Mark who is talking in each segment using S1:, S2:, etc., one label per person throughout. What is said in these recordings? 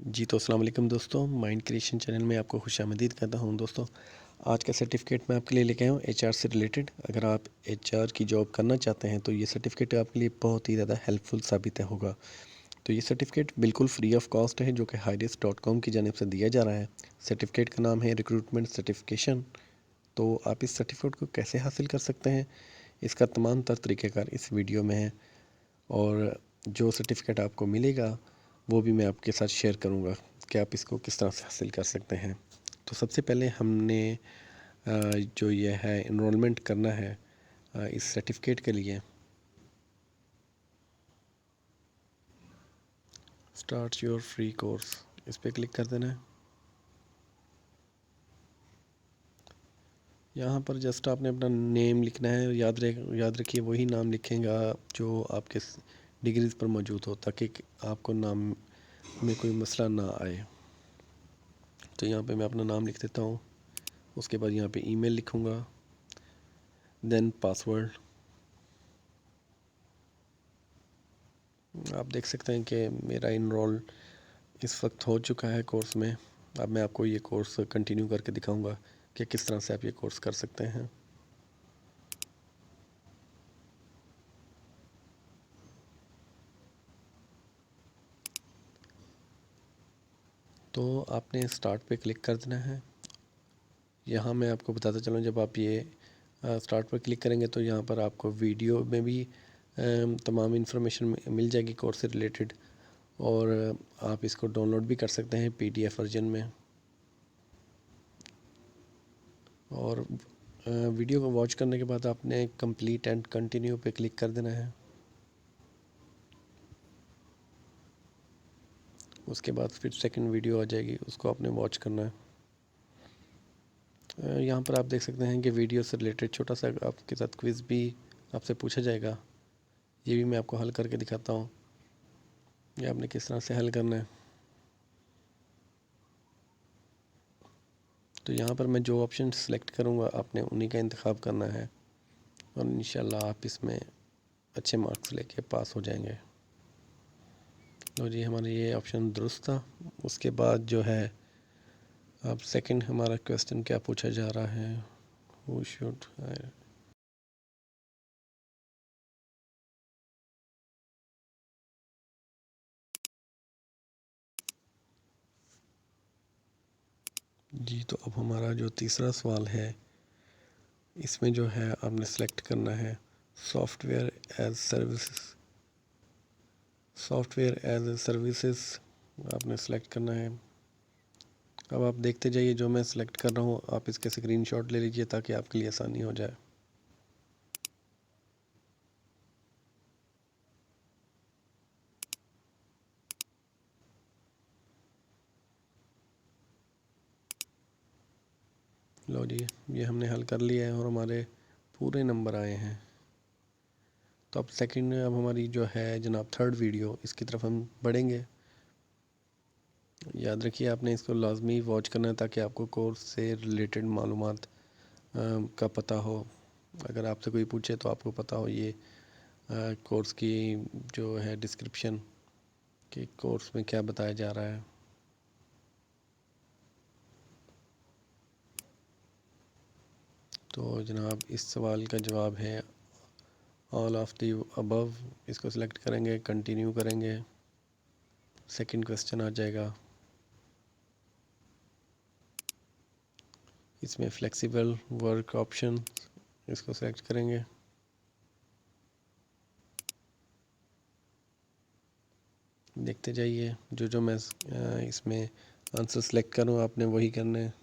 S1: जी तो अस्सलाम वालेकुम दोस्तों, माइंड क्रिएशन चैनल में आपको खुशामदीद कहता हूँ दोस्तों। आज का सर्टिफ़िकेट मैं आपके लिए लेके आया हूँ एचआर से रिलेटेड। अगर आप एचआर की जॉब करना चाहते हैं तो ये सर्टिफ़िकेट आपके लिए बहुत ही ज़्यादा हेल्पफुल साबित होगा। तो ये सर्टिफ़िकेट बिल्कुल फ्री ऑफ कॉस्ट है, जो कि highdesk.com की जानिब से दिया जा रहा है। सर्टिफ़िकेट का नाम है रिक्रूटमेंट सर्टिफिकेशन। तो आप इस सर्टिफ़िकेट को कैसे हासिल कर सकते हैं, इसका तमाम तर तरीक़ेकार इस वीडियो में है। और जो सर्टिफ़िकेट आपको मिलेगा वो भी मैं आपके साथ शेयर करूँगा कि आप इसको किस तरह से हासिल कर सकते हैं। तो सबसे पहले हमने जो ये है इनरोलमेंट करना है इस सर्टिफ़िकेट के लिए। स्टार्ट योर फ्री कोर्स, इस पर क्लिक कर देना है। यहाँ पर जस्ट आपने अपना नेम लिखना है। याद रखिए वही नाम लिखेगा जो आपके डिग्रीज़ पर मौजूद हो, ताकि आपको नाम में कोई मसला ना आए। तो यहाँ पे मैं अपना नाम लिख देता हूँ। उसके बाद यहाँ पे ईमेल लिखूँगा, देन पासवर्ड। आप देख सकते हैं कि मेरा इनरोल इस वक्त हो चुका है कोर्स में। अब मैं आपको ये कोर्स कंटिन्यू करके दिखाऊंगा कि किस तरह से आप ये कोर्स कर सकते हैं। तो आपने स्टार्ट पे क्लिक कर देना है। यहाँ मैं आपको बताता चलूँ, जब आप ये स्टार्ट पर क्लिक करेंगे तो यहाँ पर आपको वीडियो में भी तमाम इन्फॉर्मेशन मिल जाएगी कोर्स से रिलेटेड, और आप इसको डाउनलोड भी कर सकते हैं PDF वर्जन में। और वीडियो को वॉच करने के बाद आपने कंप्लीट एंड कंटिन्यू पे क्लिक कर देना है। उसके बाद फिर सेकंड वीडियो आ जाएगी, उसको आपने वॉच करना है। यहाँ पर आप देख सकते हैं कि वीडियो से रिलेटेड छोटा सा आपके साथ क्विज़ भी आपसे पूछा जाएगा। ये भी मैं आपको हल करके दिखाता हूँ, ये आपने किस तरह से हल करना है। तो यहाँ पर मैं जो ऑप्शन सेलेक्ट करूँगा आपने उन्हीं का इंतखाब करना है, और इंशाल्लाह आप इसमें अच्छे मार्क्स लेके पास हो जाएंगे। तो जी हमारा ये ऑप्शन दुरुस्त था। उसके बाद जो है अब सेकंड हमारा क्वेश्चन क्या पूछा जा रहा है, हु शुड जी। तो अब हमारा जो तीसरा सवाल है, इसमें जो है आपने सेलेक्ट करना है software as services. Software as services आपने सेलेक्ट करना है। अब आप देखते जाइए, जो मैं सेलेक्ट कर रहा हूँ आप इसके स्क्रीनशॉट ले लीजिए ताकि आपके लिए आसानी हो जाए। लो जी, ये हमने हल कर लिया है और हमारे पूरे नंबर आए हैं। तो अब हमारी जो है जनाब थर्ड वीडियो, इसकी तरफ हम बढ़ेंगे। याद रखिए आपने इसको लाजमी वॉच करना है ताकि आपको कोर्स से रिलेटेड मालूमात का पता हो। अगर आपसे कोई पूछे तो आपको पता हो ये कोर्स की जो है डिस्क्रिप्शन, कि कोर्स में क्या बताया जा रहा है। तो जनाब इस सवाल का जवाब है ऑल ऑफ दी अबव। इसको सिलेक्ट करेंगे, कंटिन्यू करेंगे, सेकंड क्वेश्चन आ जाएगा। इसमें फ्लेक्सिबल वर्क ऑप्शन, इसको सेलेक्ट करेंगे। देखते जाइए, जो जो मैं इसमें आंसर सेलेक्ट करूँ आपने वही करना है।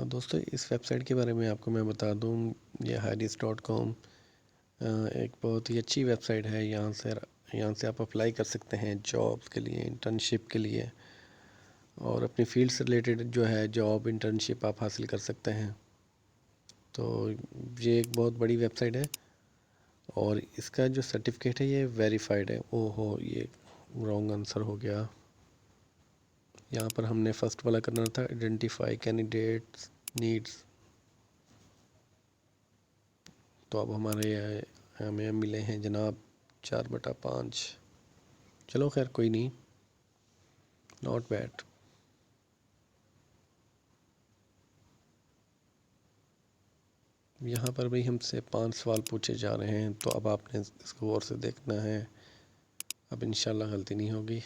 S1: दोस्तों इस वेबसाइट के बारे में आपको मैं बता दूं, ये highdesk.com एक बहुत ही अच्छी वेबसाइट है। यहाँ से आप अप्लाई कर सकते हैं जॉब्स के लिए, इंटर्नशिप के लिए, और अपनी फील्ड से रिलेटेड जो है जॉब इंटर्नशिप आप हासिल कर सकते हैं। तो ये एक बहुत बड़ी वेबसाइट है, और इसका जो सर्टिफिकेट है ये वेरीफाइड है। ओहो, ये रॉन्ग आंसर हो गया। यहाँ पर हमने फर्स्ट वाला करना था, आइडेंटिफाई कैंडिडेट्स नीड्स। तो अब हमें मिले हैं जनाब 4/5। चलो खैर कोई नहीं, नॉट बैड। यहाँ पर भी हमसे 5 सवाल पूछे जा रहे हैं, तो अब आपने इसको गौर से देखना है। अब इंशाल्लाह गलती नहीं होगी।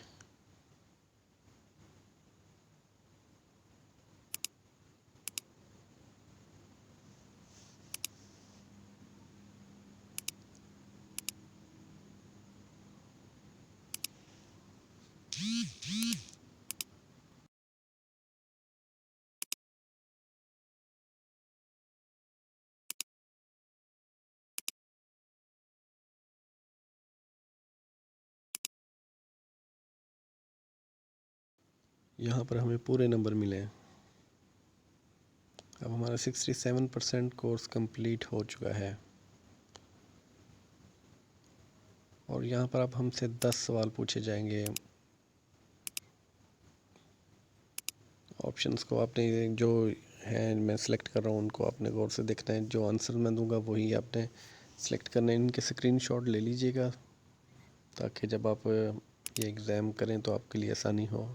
S1: यहाँ पर हमें पूरे नंबर मिले हैं। अब हमारा 67% कोर्स कंप्लीट हो चुका है। और यहाँ पर अब हमसे 10 सवाल पूछे जाएंगे। ऑप्शंस को आपने जो है मैं सिलेक्ट कर रहा हूँ उनको आपने गौर से देखना है। जो आंसर मैं दूंगा वही आपने सिलेक्ट करना है। इनके स्क्रीनशॉट ले लीजिएगा ताकि जब आप ये एग्ज़ाम करें तो आपके लिए आसानी हो।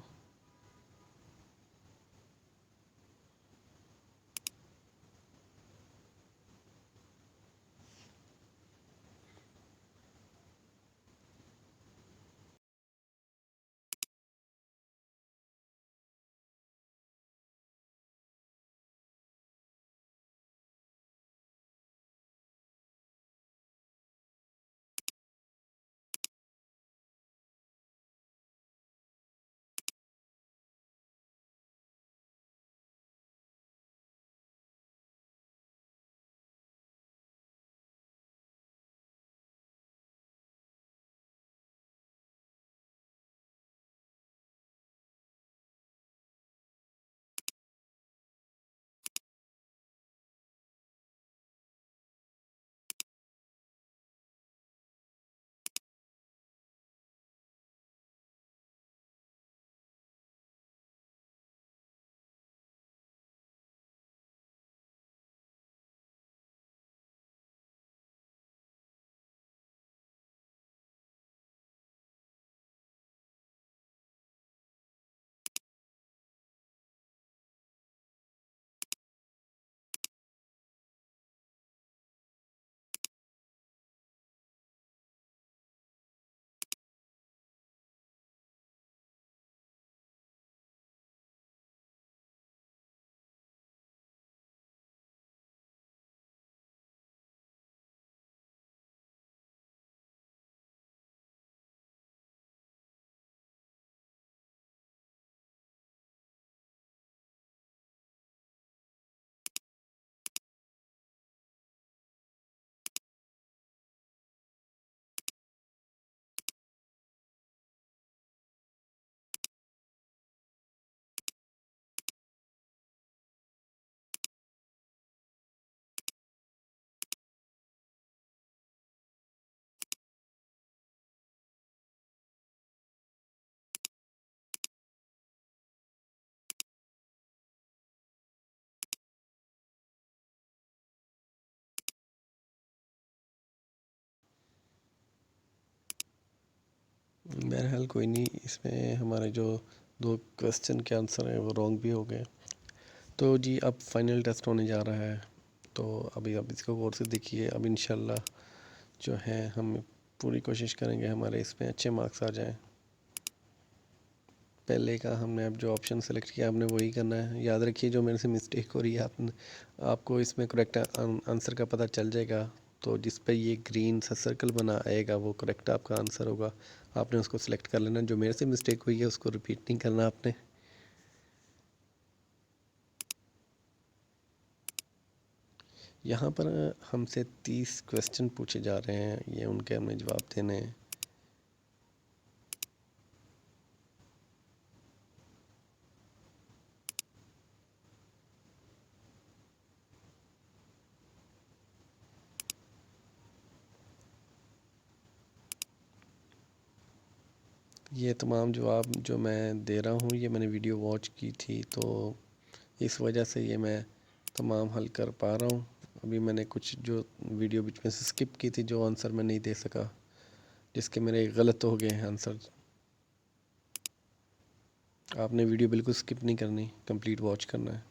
S1: बहरहाल कोई नहीं, इसमें हमारे जो 2 क्वेश्चन के आंसर हैं वो रॉन्ग भी हो गए। तो जी अब फाइनल टेस्ट होने जा रहा है, तो अभी आप इसको गौर से देखिए। अब इंशाल्लाह जो है हम पूरी कोशिश करेंगे हमारे इसमें अच्छे मार्क्स आ जाएं। पहले का हमने अब जो ऑप्शन सेलेक्ट किया हमने वही करना है। याद रखिए जो मेरे से मिस्टेक हो रही है आपको इसमें करेक्ट आंसर का पता चल जाएगा। तो जिस पे ये ग्रीन सा सर्कल बना आएगा वो करेक्ट आपका आंसर होगा। आपने उसको सिलेक्ट कर लेना। जो मेरे से मिस्टेक हुई है उसको रिपीट नहीं करना आपने। यहाँ पर हमसे 30 क्वेश्चन पूछे जा रहे हैं, ये उनके हमें जवाब देने हैं। ये तमाम जवाब जो मैं दे रहा हूँ ये मैंने वीडियो वॉच की थी, तो इस वजह से ये मैं तमाम हल कर पा रहा हूँ। अभी मैंने कुछ जो वीडियो बीच में से स्किप की थी, जो आंसर मैं नहीं दे सका, जिसके मेरे गलत हो गए हैं आंसर। आपने वीडियो बिल्कुल स्किप नहीं करनी, कंप्लीट वॉच करना है।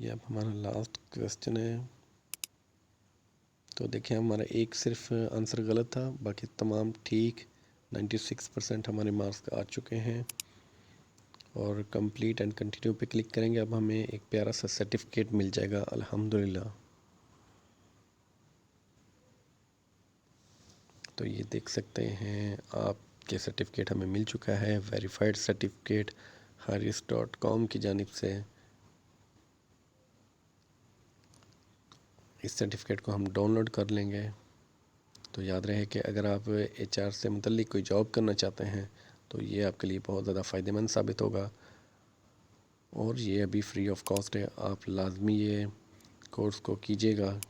S1: ये अब हमारा लास्ट क्वेश्चन है। तो देखिए, हमारा एक सिर्फ आंसर गलत था, बाकी तमाम ठीक। 96% हमारे मार्क्स आ चुके हैं। और कंप्लीट एंड कंटिन्यू पे क्लिक करेंगे, अब हमें एक प्यारा सा सर्टिफिकेट मिल जाएगा अल्हम्दुलिल्लाह। तो ये देख सकते हैं आपके सर्टिफिकेट हमें मिल चुका है, वेरीफाइड सर्टिफिकेट haris.com की जानिब से। इस सर्टिफिकेट को हम डाउनलोड कर लेंगे। तो याद रहे कि अगर आप एचआर से मुतल्लिक कोई जॉब करना चाहते हैं तो ये आपके लिए बहुत ज़्यादा फ़ायदेमंद साबित होगा। और ये अभी फ्री ऑफ कॉस्ट है, आप लाजमी ये कोर्स को कीजिएगा।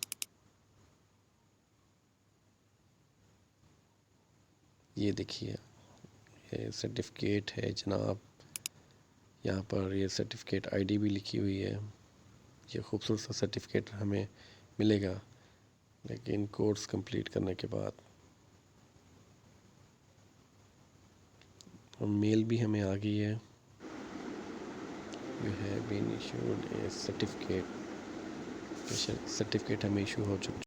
S1: ये देखिए, ये सर्टिफिकेट है जनाब। यहाँ पर ये सर्टिफिकेट आईडी भी लिखी हुई है। ये खूबसूरत सा सर्टिफिकेट हमें मिलेगा, लेकिन कोर्स कंप्लीट करने के बाद। और मेल भी हमें आ गई है। You have been issued a certificate, certificate हमें इशू हो चुका है।